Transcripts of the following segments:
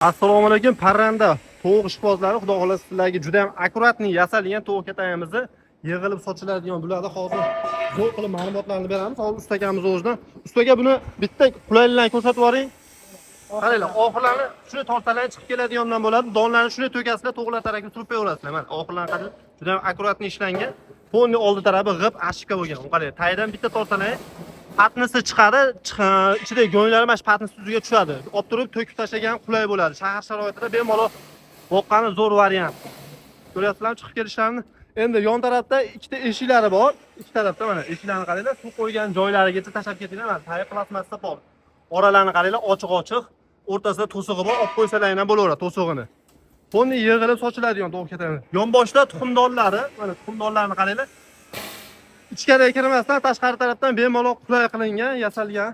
Assalomu alaykum parranda tovuq ishbozlari, xudo xolasa sizlarga juda ham akkuratni yasalgan tovuq katamizni yig'ilib sochiladigan bo'ladi. Hozir zo'r qilib ma'lumotlarni beramiz. Hozir ustakamiz o'zidan. Ustaga buni bitta qulayliklarni ko'rsatib yuboring. Qaranglar, oxirlarni shuni tortalarga chiqib keladigandan bo'ladi. Donlarni shuni to'kasizlar, tovuqlar tarafiga surib qo'yaverasizlar. Mana oxirlarni qarang, juda ham akkuratni ishlangan. Ponni oldi tarafi g'ib ashika bo'lgan. Qarang, tagidan bitta tortalar patnisi chiqadi, ichidagi go'nglar mana shu patnis ustiga tushadi. Olib turib to'kib tashlagan qulay bo'ladi. Shahar sharoitida bemalol boqqani zo'r variant. Ko'ryapsizlarmi chiqib kelishlarini? Endi yon tarafda ikkita eshiklari bor. Ikki tarafda mana eshiklarni qaranglar, suv qo'ygan joylarigacha tashlab ketinglar. Mana tayyor plasmassa bor. Oralarini qaranglar, ochiq-ochiq. O'rtasida to'sig'i bor, olib qo'ysalar ham bo'laveradi to'sig'ini. Buni yig'ilib sochiladigan tovuq ketadi. Yonboshda tuxumdonlari, mana tuxumdonlarni qaranglar. Ichkariga kirmasdan tashqari tarafdan bemalol qulay qilingan, yasalgan.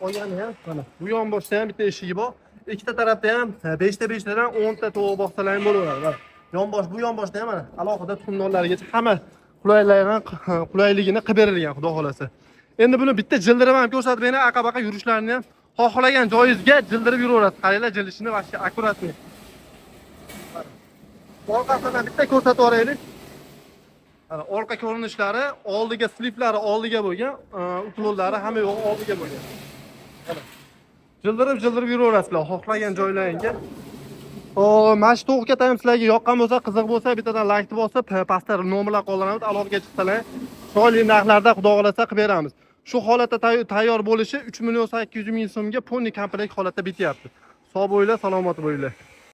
Qolgani ham mana bu yonboshda ham bitta eshigi bor. Ikkita tarafda ham 5 ta 5 tadan 10 ta tovuq boqsalar ham bo'laveradi. Yonbosh bu yonboshda ham mana alohida tuxumdonlargacha hamma qulayligini qilib berilgan, xudo xolasa. Endi buni bitta jildirib ham ko'rsatib bering, aqa-baqa yurishlarini ham xohlagan joyingizga jildirib yuraverasiz. Qaranglar, jilishini vaqti akkuratni. Orqasidan bitta ko'rsatib yuboraylik. Orqa ko'rinishlari, oldiga sliflari oldiga bo'lgan, uklonlari hamma yo'q oldiga bo'lgan. Jildirib yuraverasizlar xohlagan joylaringizga. Mana shu tovuq katam sizlarga yoqqan bo'lsa, qiziq bo'lsa, bittadan like bosib, pastda nomerlar qoldiramiz, aloqaga chiqsalar, chiroyli narxlarda xudo xolasa qilib beramiz. Shu holatda tayyor bo'lishi 3 800 000 so'mga ponni komplekt holatda bityapti. Sog' bo'linglar, salomat bo'linglar.